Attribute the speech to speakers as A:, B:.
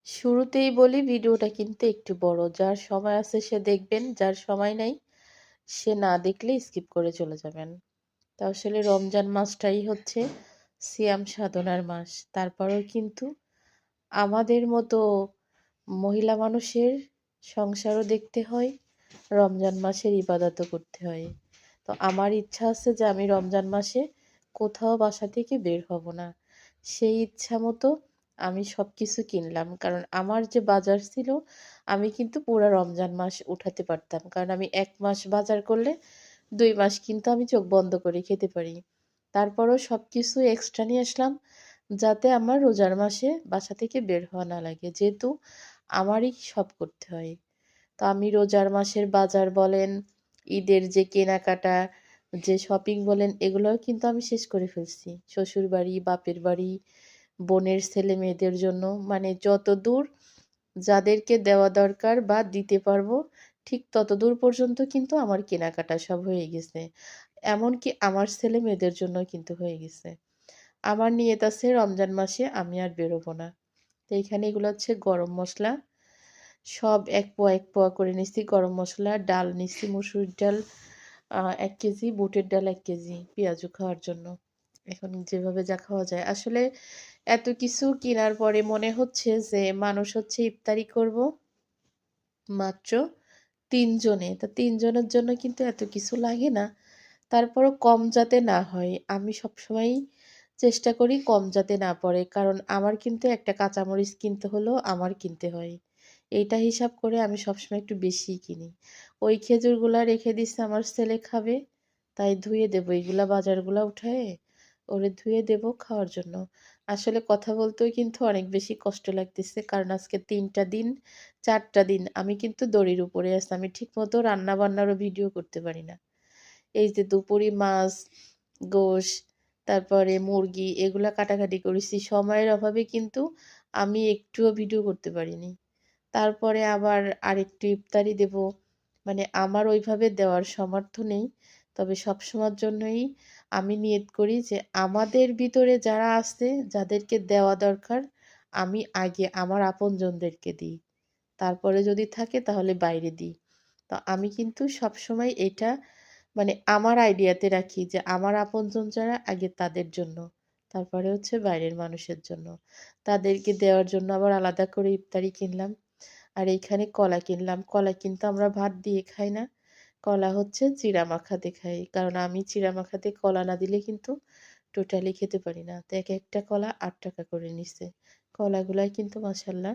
A: শুরুতেই বলি ভিডিওটা কিন্তু একটু বড়। যার সময় আছে সে দেখবেন, যার সময় নাই সে না দেখলে স্কিপ করে চলে যাবেন। তো আসলে রমজান মাসটাই হচ্ছে সিয়াম সাধনার মাস। তারপরেও কিন্তু আমাদের মতো মহিলা মানুষের সংসারও দেখতে হয়, রমজান মাসের ইবাদতও করতে হয়। তো আমার ইচ্ছা আছে যে আমি রমজান মাসে কোথাও বাসা থেকে বের হব না। সেই ইচ্ছা মতো আমি সবকিছু কিনলাম। কারণ আমার যে বাজার ছিল আমি কিন্তু পুরা রমজান মাস উঠাতে পারতাম। কারণ আমি ১ মাস বাজার করলে ২ মাস কিন্তু আমি চোখ বন্ধ করে খেতে পারি। তারপরও সবকিছু এক্সট্রা নিয়ে আসলাম যাতে আমার রোজার মাসে বাসা থেকে বের হওয়া না লাগে। যেহেতু আমারই সব করতে হয়। তো আমি রোজার মাসের বাজার বলেন, ঈদের যে কেনাকাটা, যে শপিং বলেন এগুলোও কিন্তু আমি শেষ করে ফেলছি। শ্বশুরবাড়ি, বাপের বাড়ি, বোনের ছেলে-মেয়েদের জন্য মানে যতদূর যাদেরকে দেওয়া দরকার বা দিতে পারবো ঠিক ততদূর পর্যন্ত কিন্তু আমার কেনাকাটা সব হয়ে গেছে। এমনকি আমার ছেলে-মেয়েদের জন্যও কিন্তু হয়ে গেছে। আমার নিয়ত আছে রমজান মাসে আমি আর বেরোবো না। তো এখানে এগুলো হচ্ছে গরম মসলা। সব ১ পোয়া ১ পোয়া করে নিচ্ছি গরম মসলা, ডাল নিচ্ছি মসুর ডাল ১ কেজি, বুটের ডাল ১ কেজি, পেঁয়াজু খাওয়ার জন্য। এখন যেভাবে যা খাওয়া যায়। আসলে এত কিছু কেনার পরে মনে হচ্ছে যে মানুষ হচ্ছে ইফতারি করব মাত্র ৩ জনে। তা ৩ জনের জন্য কিন্তু এত কিছু লাগে না। তারপরও কম যাতে না হয়। আমি সবসময়ই চেষ্টা করি কম যাতে না পড়ে। কারণ আমার কিন্তু একটা কাঁচামরিচ কিনতে হলেও আমার কিনতে হয়। এইটা হিসাব করে আমি সবসময় একটু বেশিই কিনি। ওই খেজুরগুলা রেখে দিছে আমার ছেলে খাবে। তাই ধুয়ে দেবো এগুলা বাজারগুলা উঠায়ে ওরে ধুয়ে দেবো খাওয়ার জন্য। আসলে কথা বলতেও কিন্তু অনেক বেশি কষ্ট লাগতেছে। কারণ আজকে ৩ টা দিন, ৪ টা দিন আমি কিন্তু দড়ির উপরে আছি। আমি ঠিকমতো রান্না-বান্নারও ভিডিও করতে পারি না। এই যে দুপুরি মাছ, গোশ, তারপরে মুরগি এগুলা কাটাকাটি করেছি। সময়ের অভাবে কিন্তু আমি একটুও ভিডিও করতে পারিনি। তারপরে আবার আরেকটু ইফতারি দেব। মানে আমার ওইভাবে দেওয়ার সামর্থ্য নেই। তবে সবসময়ের জন্যই আমি নিয়ত করি যে আমাদের ভিতরে যারা আছে, যাদেরকে দেওয়া দরকার, আমি আগে আমার আপনজনদেরকে দিই। তারপরে যদি থাকে তাহলে বাইরে দিই। তো আমি কিন্তু সবসময় এটা মানে আমার আইডিয়াতে রাখি যে আমার আপনজন যারা আগে তাদের জন্য। তারপরে হচ্ছে বাইরের মানুষের জন্য। তাদেরকে দেওয়ার জন্য আবার আলাদা করে ইফতারি কিনলাম। আর এইখানে কলা কিনলাম। কলা কিন্তু আমরা ভাত দিয়ে খাই না। কলা হচ্ছে চিড়া মাখাতে খাই। কারণ আমি চিড়া মাখাতে কলা না দিলে কিন্তু টোটালি খেতে পারি না। তো একেকটা কলা ৳৮ করে নিছে। কলাগুলাই কিন্তু মাশাআল্লাহ